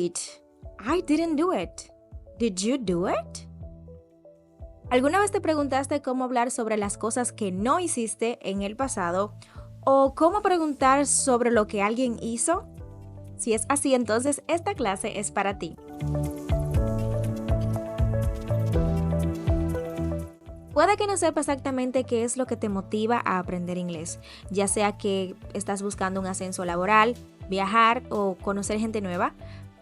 did. I didn't do it. Did you do it? ¿Alguna vez te preguntaste cómo hablar sobre las cosas que no hiciste en el pasado o cómo preguntar sobre lo que alguien hizo? Si es así, entonces esta clase es para ti. Puede que no sepa exactamente qué es lo que te motiva a aprender inglés, ya sea que estás buscando un ascenso laboral, viajar o conocer gente nueva,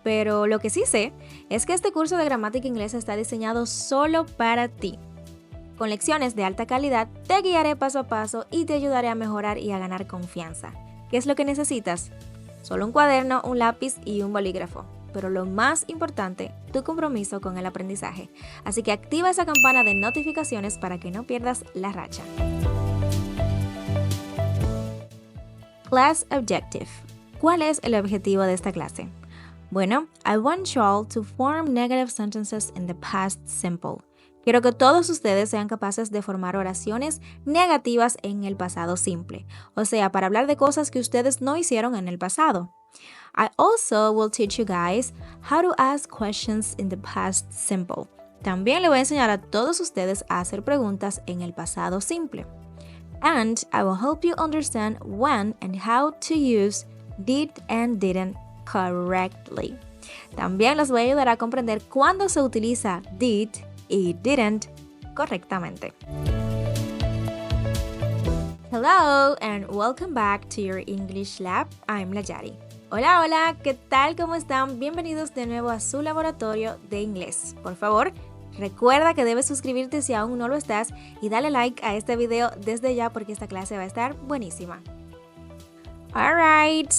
pero lo que sí sé es que este curso de gramática inglesa está diseñado solo para ti. Con lecciones de alta calidad te guiaré paso a paso y te ayudaré a mejorar y a ganar confianza. ¿Qué es lo que necesitas? Solo un cuaderno, un lápiz y un bolígrafo. Pero lo más importante, tu compromiso con el aprendizaje. Así que activa esa campana de notificaciones para que no pierdas la racha. Class Objective. ¿Cuál es el objetivo de esta clase? Bueno, I want you all to form negative sentences in the past simple. Quiero que todos ustedes sean capaces de formar oraciones negativas en el pasado simple, o sea, para hablar de cosas que ustedes no hicieron en el pasado. I also will teach you guys how to ask questions in the past simple. También le voy a enseñar a todos ustedes a hacer preguntas en el pasado simple. And I will help you understand when and how to use did and didn't correctly. También les voy a ayudar a comprender cuándo se utiliza did y didn't correctamente. Hello and welcome back to your English Lab. I'm Layari. Hola, hola, ¿qué tal? ¿Cómo están? Bienvenidos de nuevo a su laboratorio de inglés. Por favor, recuerda que debes suscribirte si aún no lo estás y dale like a este video desde ya porque esta clase va a estar buenísima. Alright,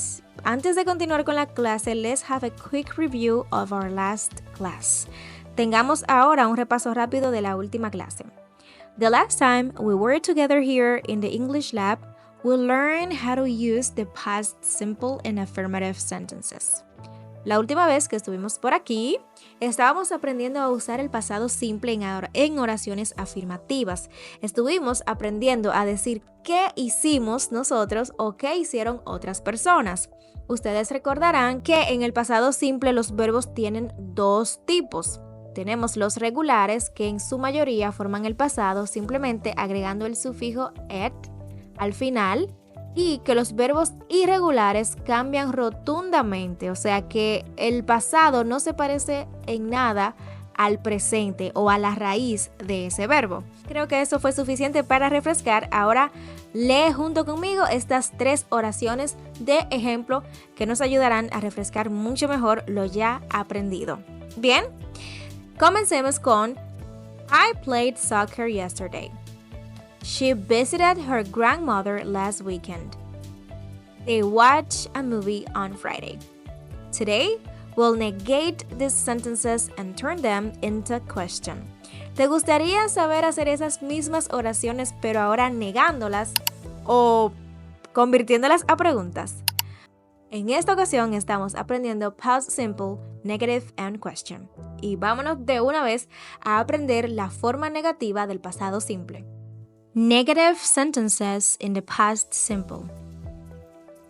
antes de continuar con la clase, let's have a quick review of our last class. Tengamos ahora un repaso rápido de la última clase. The last time we were together here in the English Lab, we learned how to use the past simple in affirmative sentences. La última vez que estuvimos por aquí, estábamos aprendiendo a usar el pasado simple en oraciones afirmativas. Estuvimos aprendiendo a decir qué hicimos nosotros o qué hicieron otras personas. Ustedes recordarán que en el pasado simple los verbos tienen dos tipos. Tenemos los regulares, que en su mayoría forman el pasado simplemente agregando el sufijo et al final, y que los verbos irregulares cambian rotundamente, o sea que el pasado no se parece en nada al presente o a la raíz de ese verbo. Creo que eso fue suficiente para refrescar. Ahora lee junto conmigo estas 3 oraciones de ejemplo que nos ayudarán a refrescar mucho mejor lo ya aprendido. Bien. Comencemos con I played soccer yesterday. She visited her grandmother last weekend. They watched a movie on Friday. Today, we'll negate these sentences and turn them into question. ¿Te gustaría saber hacer esas mismas oraciones pero ahora negándolas o convirtiéndolas a preguntas? En esta ocasión estamos aprendiendo past simple, negative and question. Y vámonos de una vez a aprender la forma negativa del pasado simple. Negative sentences in the past simple.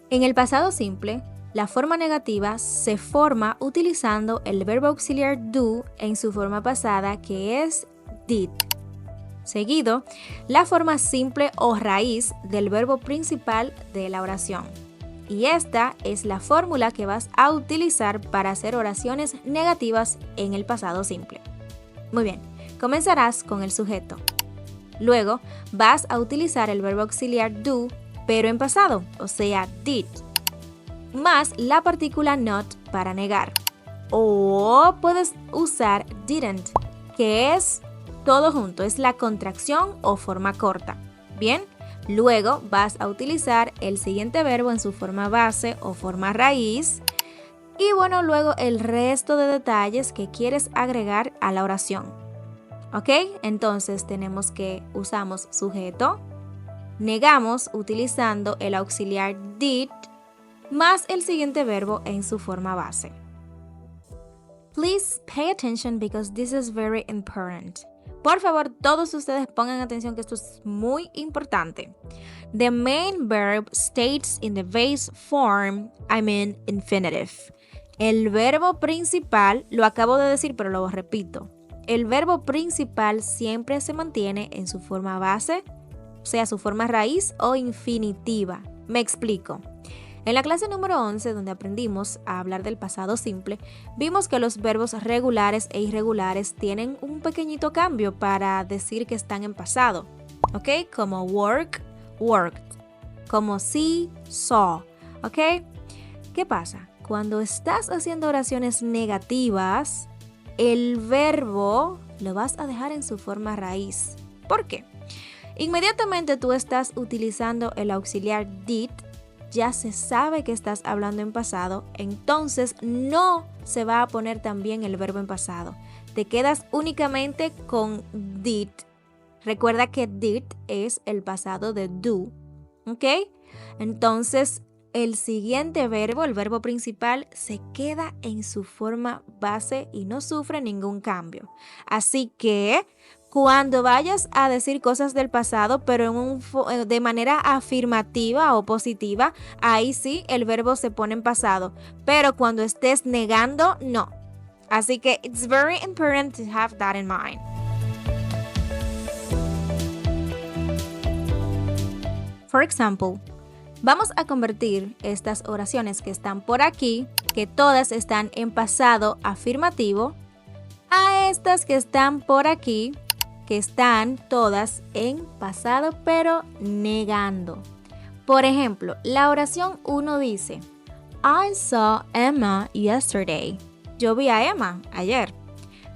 En el pasado simple, la forma negativa se forma utilizando el verbo auxiliar do en su forma pasada, que es did. Seguido, la forma simple o raíz del verbo principal de la oración. Y esta es la fórmula que vas a utilizar para hacer oraciones negativas en el pasado simple. Muy bien, comenzarás con el sujeto. Luego vas a utilizar el verbo auxiliar do, pero en pasado, o sea, did, más la partícula not para negar. O puedes usar didn't, que es todo junto, es la contracción o forma corta. Bien. Luego vas a utilizar el siguiente verbo en su forma base o forma raíz y bueno, luego el resto de detalles que quieres agregar a la oración. ¿Ok? Entonces tenemos que usamos sujeto, negamos utilizando el auxiliar did más el siguiente verbo en su forma base. Please pay attention because this is very important. Por favor, todos ustedes pongan atención que esto es muy importante. The main verb stays in the base form, infinitive. El verbo principal, lo acabo de decir, pero lo repito. El verbo principal siempre se mantiene en su forma base, o sea, su forma raíz o infinitiva. Me explico. En la clase número 11, donde aprendimos a hablar del pasado simple, vimos que los verbos regulares e irregulares tienen un pequeñito cambio para decir que están en pasado, ¿ok? Como work, worked, como see, saw, ¿ok? ¿Qué pasa? Cuando estás haciendo oraciones negativas, el verbo lo vas a dejar en su forma raíz. ¿Por qué? Inmediatamente tú estás utilizando el auxiliar did, ya se sabe que estás hablando en pasado, entonces no se va a poner también el verbo en pasado. Te quedas únicamente con did. Recuerda que did es el pasado de do, ¿ok? Entonces, el siguiente verbo, el verbo principal, se queda en su forma base y no sufre ningún cambio. Así que cuando vayas a decir cosas del pasado, pero de manera afirmativa o positiva, ahí sí el verbo se pone en pasado. Pero cuando estés negando, no. Así que it's very important to have that in mind. For example, vamos a convertir estas oraciones que están por aquí, que todas están en pasado afirmativo, a estas que están por aquí, que están todas en pasado pero negando. Por ejemplo, la oración 1 dice, I saw Emma yesterday. Yo vi a Emma ayer.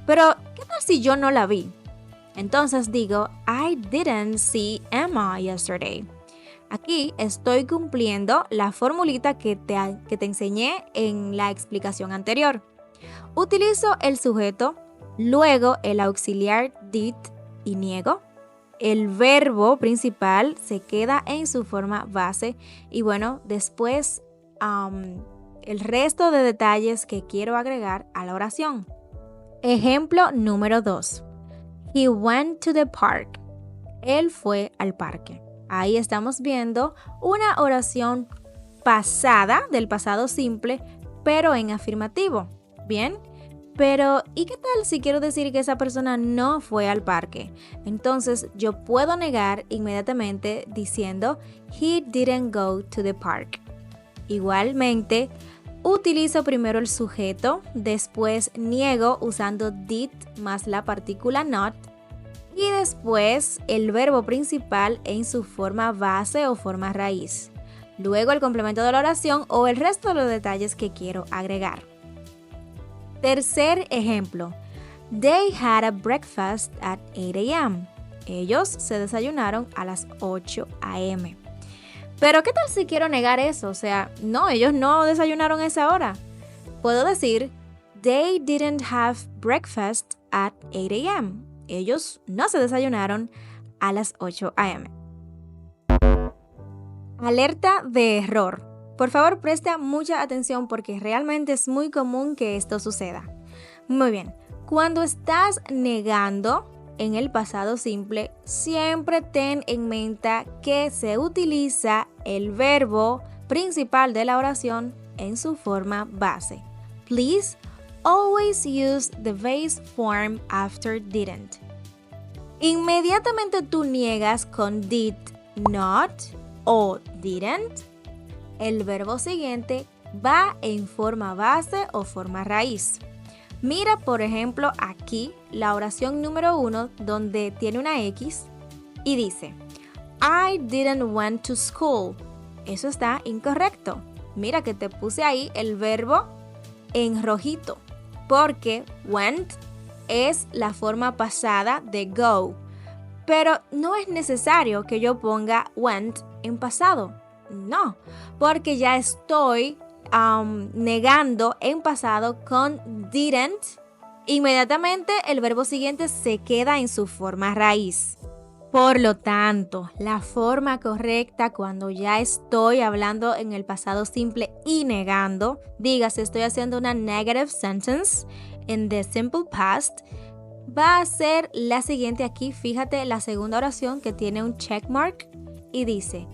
Pero, ¿qué tal si yo no la vi? Entonces digo, I didn't see Emma yesterday. Aquí estoy cumpliendo la formulita que te enseñé en la explicación anterior. Utilizo el sujeto, luego el auxiliar did y niego. El verbo principal se queda en su forma base y bueno, después el resto de detalles que quiero agregar a la oración. Ejemplo número 2. He went to the park. Él fue al parque. Ahí estamos viendo una oración pasada del pasado simple, pero en afirmativo. Bien, pero ¿y qué tal si quiero decir que esa persona no fue al parque? Entonces yo puedo negar inmediatamente diciendo he didn't go to the park. Igualmente, utilizo primero el sujeto, después niego usando did más la partícula not. Y después el verbo principal en su forma base o forma raíz. Luego el complemento de la oración o el resto de los detalles que quiero agregar. Tercer ejemplo. They had a breakfast at 8 a.m. Ellos se desayunaron a las 8 a.m. Pero ¿qué tal si quiero negar eso? O sea, no, ellos no desayunaron a esa hora. Puedo decir, they didn't have breakfast at 8 a.m. Ellos no se desayunaron a las 8 a.m. Alerta de error. Por favor, presta mucha atención porque realmente es muy común que esto suceda. Muy bien, cuando estás negando en el pasado simple, siempre ten en mente que se utiliza el verbo principal de la oración en su forma base. Please always use the base form after didn't. Inmediatamente tú niegas con did not o didn't, el verbo siguiente va en forma base o forma raíz. Mira, por ejemplo, aquí la oración número 1 donde tiene una X y dice I didn't went to school. Eso está incorrecto. Mira que te puse ahí el verbo en rojito porque went es la forma pasada de go. Pero no es necesario que yo ponga went en pasado. No, porque ya estoy negando en pasado con didn't. Inmediatamente el verbo siguiente se queda en su forma raíz. Por lo tanto, la forma correcta cuando ya estoy hablando en el pasado simple y negando, dígase estoy haciendo una negative sentence in the simple past, va a ser la siguiente aquí. Fíjate la segunda oración que tiene un check mark y dice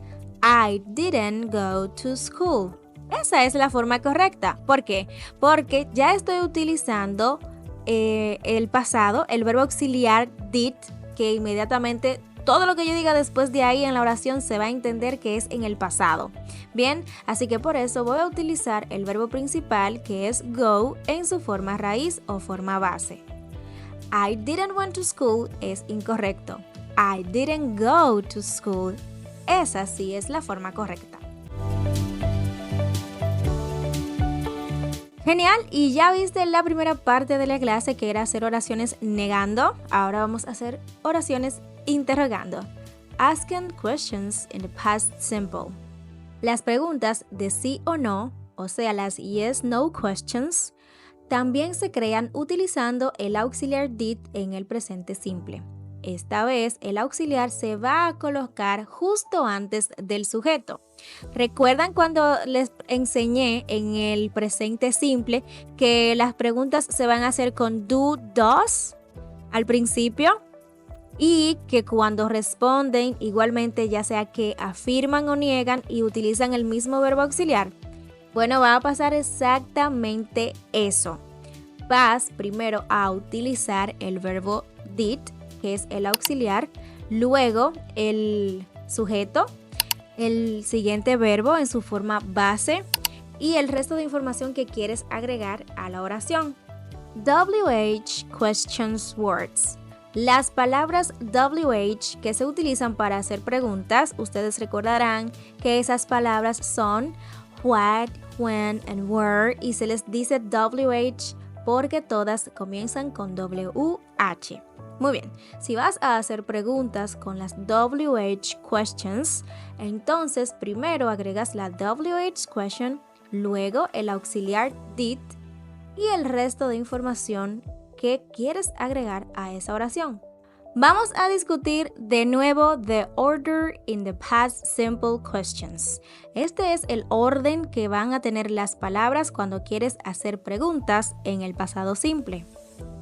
I didn't go to school. Esa es la forma correcta. ¿Por qué? Porque ya estoy utilizando el pasado, el verbo auxiliar did, que inmediatamente todo lo que yo diga después de ahí en la oración se va a entender que es en el pasado. Bien, así que por eso voy a utilizar el verbo principal, que es go, en su forma raíz o forma base. I didn't went to school es incorrecto. I didn't go to school. Esa sí es la forma correcta. Genial, y ya viste la primera parte de la clase, que era hacer oraciones negando. Ahora vamos a hacer oraciones interrogando. Asking questions in the past simple. Las preguntas de sí o no, o sea, las yes-no questions, también se crean utilizando el auxiliar did en el presente simple. Esta vez el auxiliar se va a colocar justo antes del sujeto. ¿Recuerdan cuando les enseñé en el presente simple que las preguntas se van a hacer con do, does al principio? Y que cuando responden, igualmente, ya sea que afirman o niegan y utilizan el mismo verbo auxiliar. Bueno, va a pasar exactamente eso. Vas primero a utilizar el verbo did, que es el auxiliar, luego el sujeto, el siguiente verbo en su forma base y el resto de información que quieres agregar a la oración. WH questions words. Las palabras WH que se utilizan para hacer preguntas, ustedes recordarán que esas palabras son what, when and where, y se les dice WH porque todas comienzan con WH. Muy bien, si vas a hacer preguntas con las WH questions, entonces primero agregas la WH question, luego el auxiliar did y el resto de información que quieres agregar a esa oración. Vamos a discutir de nuevo the order in the past simple questions. Este es el orden que van a tener las palabras cuando quieres hacer preguntas en el pasado simple.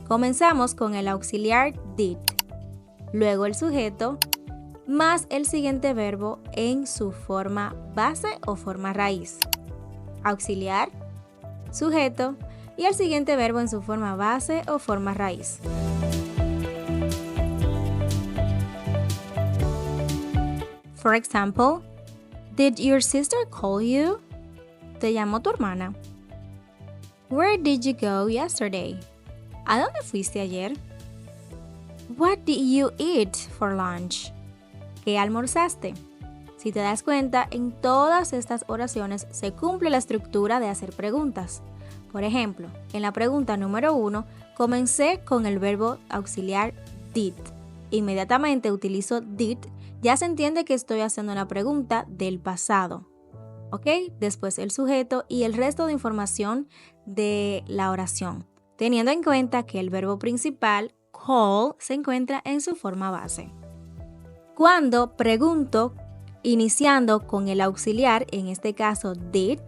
Comenzamos con el auxiliar did, luego el sujeto, más el siguiente verbo en su forma base o forma raíz. Auxiliar, sujeto y el siguiente verbo en su forma base o forma raíz. For example, did your sister call you? ¿Te llamó tu hermana? Where did you go yesterday? ¿A dónde fuiste ayer? What did you eat for lunch? ¿Qué almorzaste? Si te das cuenta, en todas estas oraciones se cumple la estructura de hacer preguntas. Por ejemplo, en la pregunta número 1, comencé con el verbo auxiliar did. Inmediatamente utilizo did, ya se entiende que estoy haciendo una pregunta del pasado. ¿Ok? Después el sujeto y el resto de información de la oración, teniendo en cuenta que el verbo principal, call, se encuentra en su forma base. Cuando pregunto, iniciando con el auxiliar, en este caso did,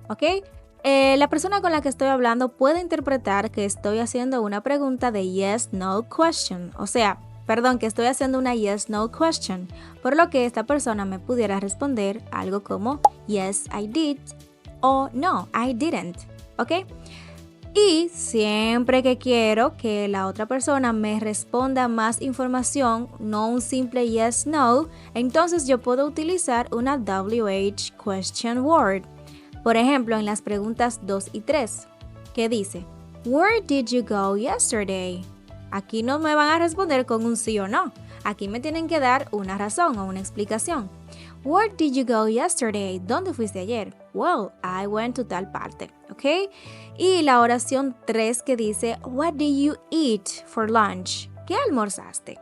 ¿ok? La persona con la que estoy hablando puede interpretar que estoy haciendo una pregunta de yes-no question, que estoy haciendo una yes-no question, por lo que esta persona me pudiera responder algo como yes, I did o no, I didn't, ¿ok? Y siempre que quiero que la otra persona me responda más información, no un simple yes, no, entonces yo puedo utilizar una WH question word. Por ejemplo, en las preguntas 2 y 3, que dice, Where did you go yesterday? Aquí no me van a responder con un sí o no. Aquí me tienen que dar una razón o una explicación. Where did you go yesterday? ¿Dónde fuiste ayer? Well, I went to tal parte, ¿ok? Y la oración 3 que dice, What did you eat for lunch? ¿Qué almorzaste?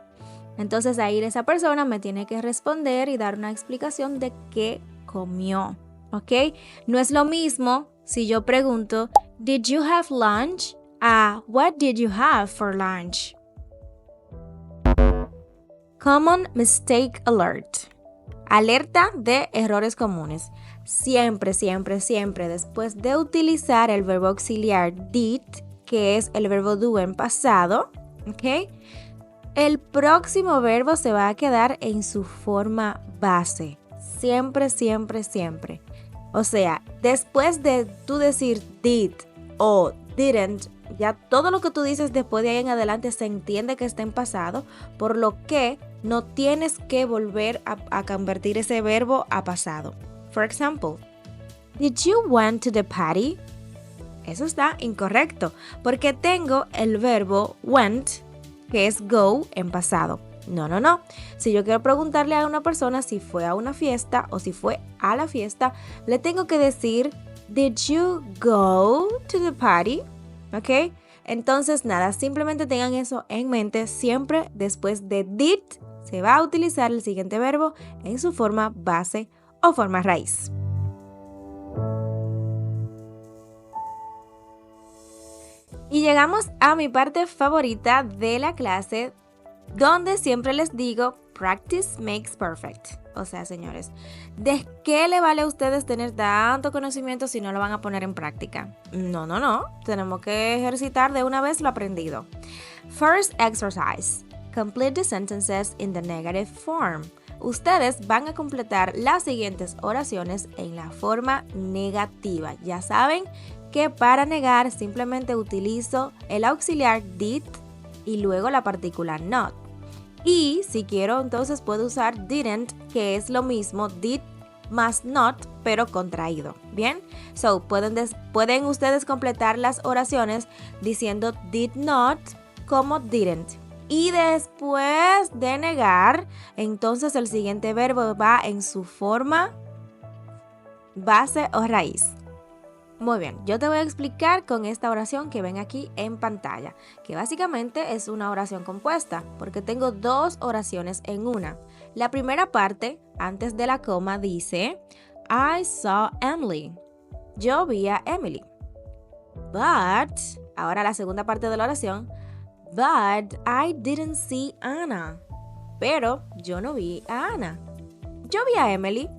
Entonces ahí esa persona me tiene que responder y dar una explicación de qué comió, ¿ok? No es lo mismo si yo pregunto, Did you have lunch? What did you have for lunch? Common Mistake Alert. Alerta de errores comunes. Siempre, siempre, siempre después de utilizar el verbo auxiliar did, que es el verbo do en pasado, ¿ok? El próximo verbo se va a quedar en su forma base. Siempre, siempre, siempre. O sea, después de tú decir did o didn't, ya todo lo que tú dices después de ahí en adelante se entiende que está en pasado, por lo que no tienes que volver a convertir ese verbo a pasado. For example, did you went to the party? Eso está incorrecto, porque tengo el verbo went, que es go, en pasado. No. Si yo quiero preguntarle a una persona si fue a una fiesta o si fue a la fiesta, le tengo que decir, did you go to the party? ¿Ok? Entonces, nada, simplemente tengan eso en mente. Siempre después de did se va a utilizar el siguiente verbo en su forma base o forma raíz. Y llegamos a mi parte favorita de la clase, donde siempre les digo, practice makes perfect. O sea, señores, ¿de qué le vale a ustedes tener tanto conocimiento si no lo van a poner en práctica? No. Tenemos que ejercitar de una vez lo aprendido. First exercise. Complete the sentences in the negative form. Ustedes van a completar las siguientes oraciones en la forma negativa. Ya saben que para negar simplemente utilizo el auxiliar did y luego la partícula not. Y si quiero, entonces puedo usar didn't, que es lo mismo did más not, pero contraído. ¿Bien? So, pueden ustedes completar las oraciones diciendo did not como didn't. Y después de negar, entonces el siguiente verbo va en su forma base o raíz. Muy bien, yo te voy a explicar con esta oración que ven aquí en pantalla, que básicamente es una oración compuesta, porque tengo dos oraciones en una. La primera parte, antes de la coma, dice, I saw Emily. Yo vi a Emily. But, ahora la segunda parte de la oración, but I didn't see Anna. Pero yo no vi a Ana. Yo vi a Emily,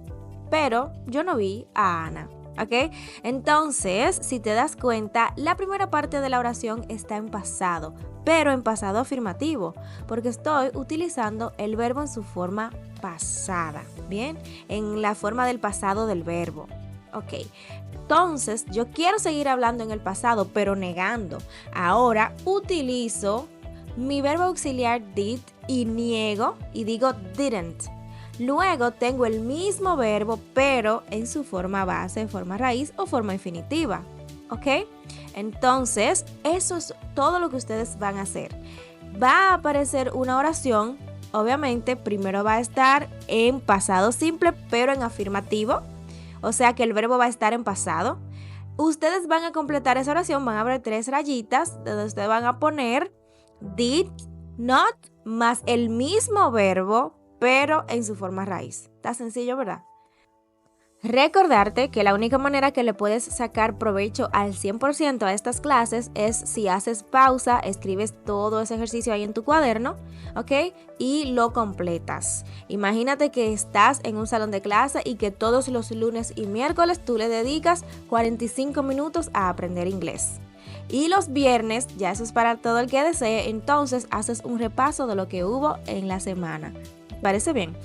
pero yo no vi a Ana. ¿Ok? Entonces, si te das cuenta, la primera parte de la oración está en pasado, pero en pasado afirmativo, porque estoy utilizando el verbo en su forma pasada, ¿bien? En la forma del pasado del verbo. Ok, entonces yo quiero seguir hablando en el pasado, pero negando. Ahora utilizo mi verbo auxiliar did y niego y digo didn't. Luego tengo el mismo verbo, pero en su forma base, forma raíz o forma infinitiva. ¿Ok? Entonces, eso es todo lo que ustedes van a hacer. Va a aparecer una oración. Obviamente, primero va a estar en pasado simple, pero en afirmativo. O sea que el verbo va a estar en pasado. Ustedes van a completar esa oración, van a abrir 3 rayitas, donde ustedes van a poner did not más el mismo verbo, pero en su forma raíz. Está sencillo, ¿verdad? Recordarte que la única manera que le puedes sacar provecho al 100% a estas clases es si haces pausa, escribes todo ese ejercicio ahí en tu cuaderno, ¿ok? Y lo completas. Imagínate que estás en un salón de clase y que todos los lunes y miércoles tú le dedicas 45 minutos a aprender inglés. Y los viernes, ya eso es para todo el que desee, entonces haces un repaso de lo que hubo en la semana. ¿Parece bien?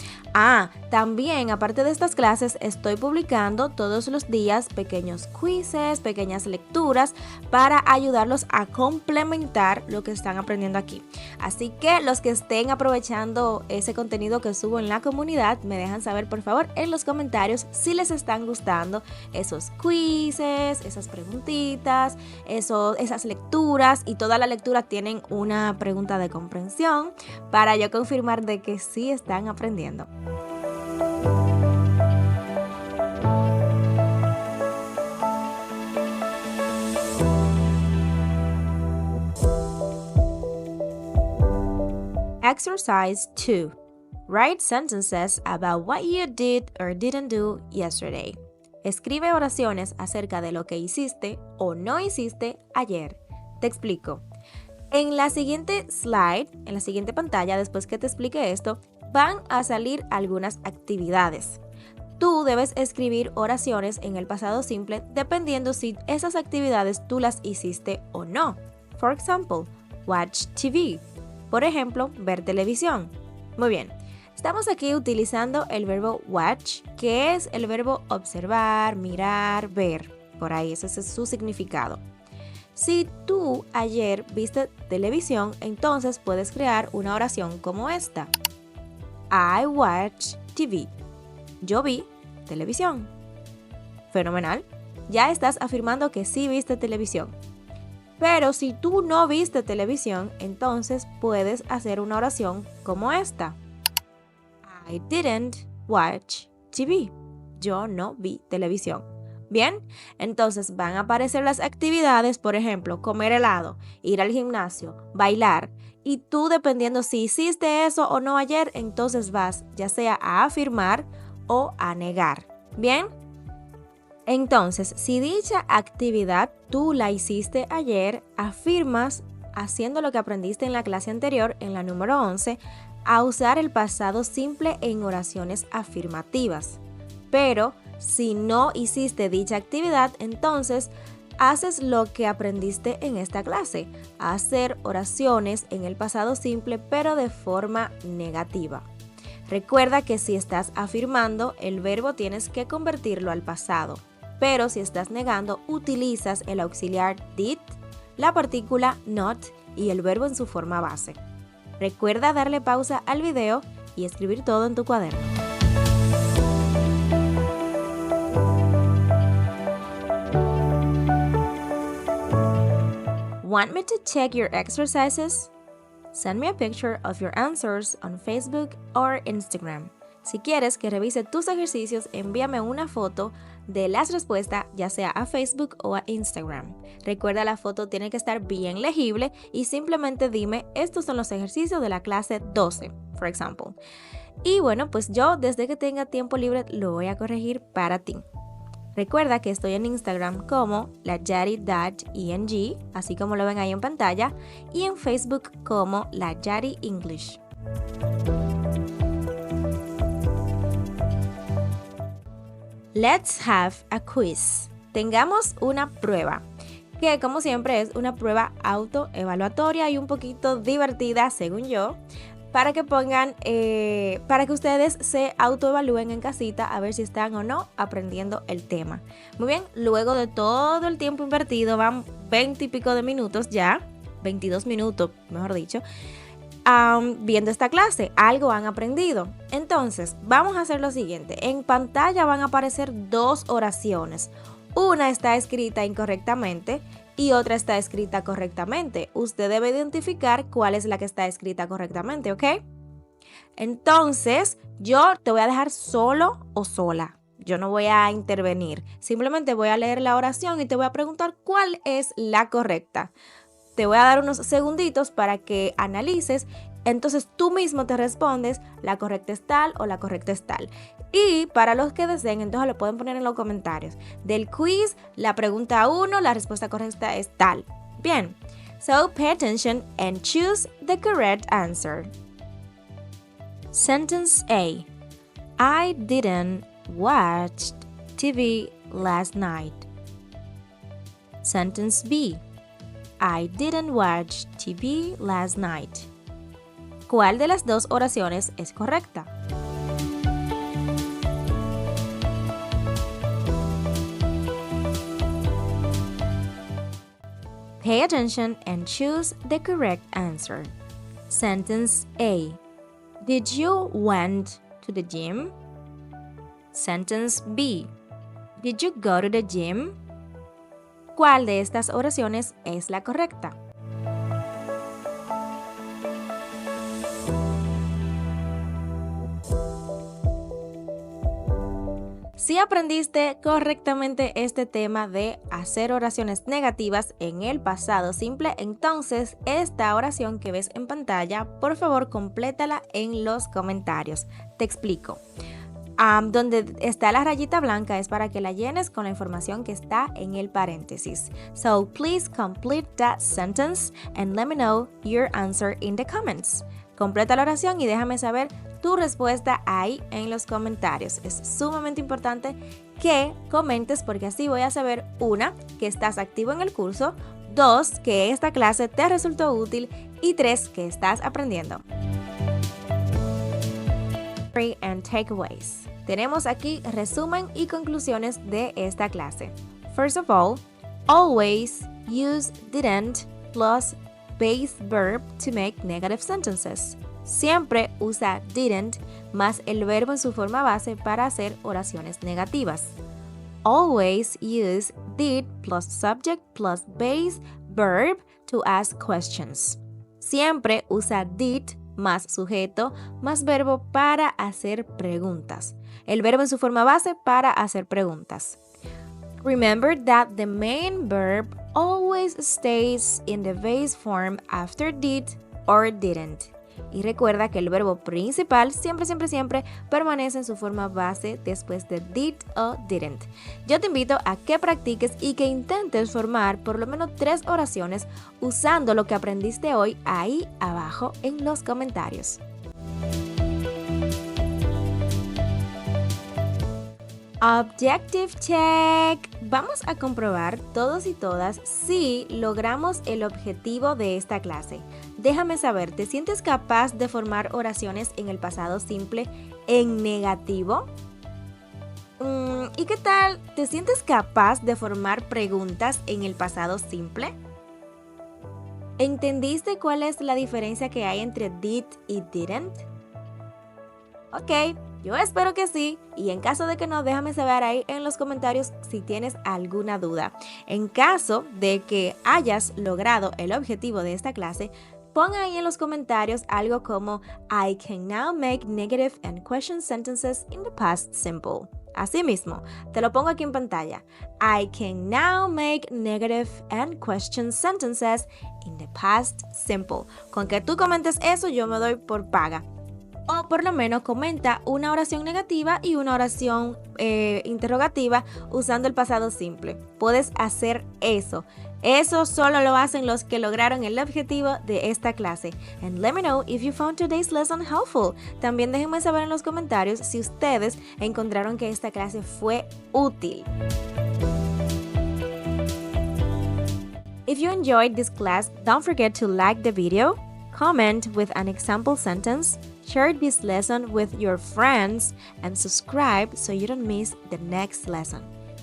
También, aparte de estas clases, estoy publicando todos los días pequeños quizzes, pequeñas lecturas para ayudarlos a complementar lo que están aprendiendo aquí. Así que los que estén aprovechando ese contenido que subo en la comunidad, me dejan saber por favor en los comentarios si les están gustando esos quizzes, esas preguntitas, esas lecturas, y todas las lecturas tienen una pregunta de comprensión para yo confirmar de que sí están aprendiendo. Exercise 2. Write sentences about what you did or didn't do yesterday. Escribe oraciones acerca de lo que hiciste o no hiciste ayer. Te explico. En la siguiente slide, en la siguiente pantalla, después que te explique esto, van a salir algunas actividades. Tú debes escribir oraciones en el pasado simple dependiendo si esas actividades tú las hiciste o no. For example, watch TV. Por ejemplo, ver televisión. Muy bien. Estamos aquí utilizando el verbo watch, que es el verbo observar, mirar, ver. Por ahí, ese es su significado. Si tú ayer viste televisión, entonces puedes crear una oración como esta. I watched TV. Yo vi televisión. Fenomenal. Ya estás afirmando que sí viste televisión. Pero si tú no viste televisión, entonces puedes hacer una oración como esta. I didn't watch TV. Yo no vi televisión. Bien, entonces van a aparecer las actividades, por ejemplo, comer helado, ir al gimnasio, bailar. Y tú, dependiendo si hiciste eso o no ayer, entonces vas ya sea a afirmar o a negar. Bien, entonces si dicha actividad tú la hiciste ayer, afirmas haciendo lo que aprendiste en la clase anterior, en la número 11, a usar el pasado simple en oraciones afirmativas. Pero si no hiciste dicha actividad, entonces haces lo que aprendiste en esta clase, hacer oraciones en el pasado simple pero de forma negativa. Recuerda que si estás afirmando, el verbo tienes que convertirlo al pasado, pero si estás negando, utilizas el auxiliar did, la partícula not y el verbo en su forma base. Recuerda darle pausa al video y escribir todo en tu cuaderno. Want me to check your exercises? Send me a picture of your answers on Facebook or Instagram. Si quieres que revise tus ejercicios, envíame una foto de las respuestas, ya sea a Facebook o a Instagram. Recuerda, la foto tiene que estar bien legible y simplemente dime, estos son los ejercicios de la clase 12, por ejemplo. Y bueno, pues yo desde que tenga tiempo libre lo voy a corregir para ti. Recuerda que estoy en Instagram como layari.eng, así como lo ven ahí en pantalla, y en Facebook como Layari English. Let's have a quiz. Tengamos una prueba, que como siempre es una prueba autoevaluatoria y un poquito divertida, según yo, para que para que ustedes se autoevalúen en casita a ver si están o no aprendiendo el tema. Muy bien, luego de todo el tiempo invertido, van 20 y pico de minutos ya, 22 minutos, mejor dicho, viendo esta clase, algo han aprendido. Entonces, vamos a hacer lo siguiente. En pantalla van a aparecer dos oraciones. Una está escrita incorrectamente y otra está escrita correctamente. Usted debe identificar cuál es la que está escrita correctamente, ¿ok? Entonces, yo te voy a dejar solo o sola. Yo no voy a intervenir. Simplemente voy a leer la oración y te voy a preguntar cuál es la correcta. Te voy a dar unos segunditos para que analices. Entonces tú mismo te respondes, la correcta es tal o la correcta es tal. Y para los que deseen, entonces lo pueden poner en los comentarios. Del quiz, la pregunta 1, la respuesta correcta es tal. Bien, so pay attention and choose the correct answer. Sentence A. I didn't watch TV last night. Sentence B. I didn't watch TV last night. ¿Cuál de las dos oraciones es correcta? Pay attention and choose the correct answer. Sentence A. Did you went to the gym? Sentence B. Did you go to the gym? ¿Cuál de estas oraciones es la correcta? Si aprendiste correctamente este tema de hacer oraciones negativas en el pasado simple, entonces esta oración que ves en pantalla, por favor, complétala en los comentarios. Te explico. Donde está la rayita blanca es para que la llenes con la información que está en el paréntesis. So please complete that sentence and let me know your answer in the comments. Completa la oración y déjame saber tu respuesta ahí en los comentarios. Es sumamente importante que comentes porque así voy a saber, 1, que estás activo en el curso, 2, que esta clase te resultó útil y 3, que estás aprendiendo. and takeaways. Tenemos aquí resumen y conclusiones de esta clase. First of all, always use didn't plus base verb to make negative sentences. Siempre usa didn't más el verbo en su forma base para hacer oraciones negativas. Always use did plus subject plus base verb to ask questions. Siempre usa did más sujeto más verbo para hacer preguntas. El verbo en su forma base para hacer preguntas. Remember that the main verb always stays in the base form after did or didn't. Y recuerda que el verbo principal siempre permanece en su forma base después de did o didn't. Yo te invito a que practiques y que intentes formar por lo menos 3 oraciones usando lo que aprendiste hoy ahí abajo en los comentarios. Objective check. Vamos a comprobar todos y todas si logramos el objetivo de esta clase. Déjame saber, ¿te sientes capaz de formar oraciones en el pasado simple en negativo? ¿Y qué tal? ¿Te sientes capaz de formar preguntas en el pasado simple? ¿Entendiste cuál es la diferencia que hay entre did y didn't? Ok, yo espero que sí, y en caso de que no, déjame saber ahí en los comentarios si tienes alguna duda. En caso de que hayas logrado el objetivo de esta clase, pon ahí en los comentarios algo como I can now make negative and question sentences in the past simple. Así mismo, te lo pongo aquí en pantalla. I can now make negative and question sentences in the past simple. Con que tú comentes eso, yo me doy por paga. O por lo menos comenta una oración negativa y una oración interrogativa usando el pasado simple. Puedes hacer eso. Eso solo lo hacen los que lograron el objetivo de esta clase. And let me know if you found today's lesson helpful. También déjenme saber en los comentarios si ustedes encontraron que esta clase fue útil. If you enjoyed this class, don't forget to like the video, comment with an example sentence, share this lesson with your friends, and subscribe so you don't miss the next lesson.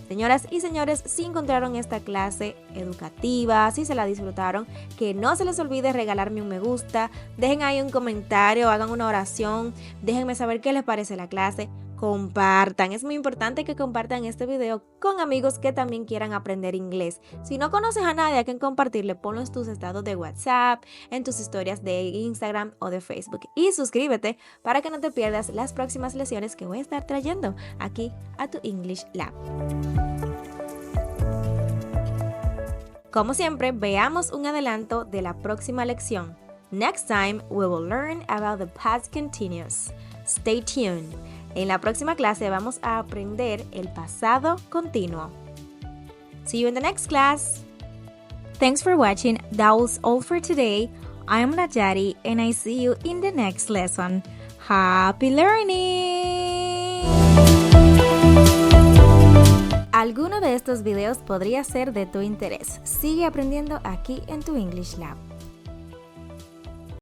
Señoras y señores, si encontraron esta clase educativa, si se la disfrutaron, que no se les olvide regalarme un me gusta, dejen ahí un comentario, hagan una oración, déjenme saber qué les parece la clase, compartan. Es muy importante que compartan este video con amigos que también quieran aprender inglés. Si no conoces a nadie a quien compartirle, ponlo en tus estados de WhatsApp, en tus historias de Instagram o de Facebook. Y suscríbete para que no te pierdas las próximas lecciones que voy a estar trayendo aquí a tu English Lab. Como siempre, veamos un adelanto de la próxima lección. Next time, we will learn about the past continuous. Stay tuned. En la próxima clase vamos a aprender el pasado continuo. See you in the next class. Thanks for watching. That was all for today. I'm Najari and I see you in the next lesson. Happy learning! Alguno de estos videos podría ser de tu interés. Sigue aprendiendo aquí en tu English Lab.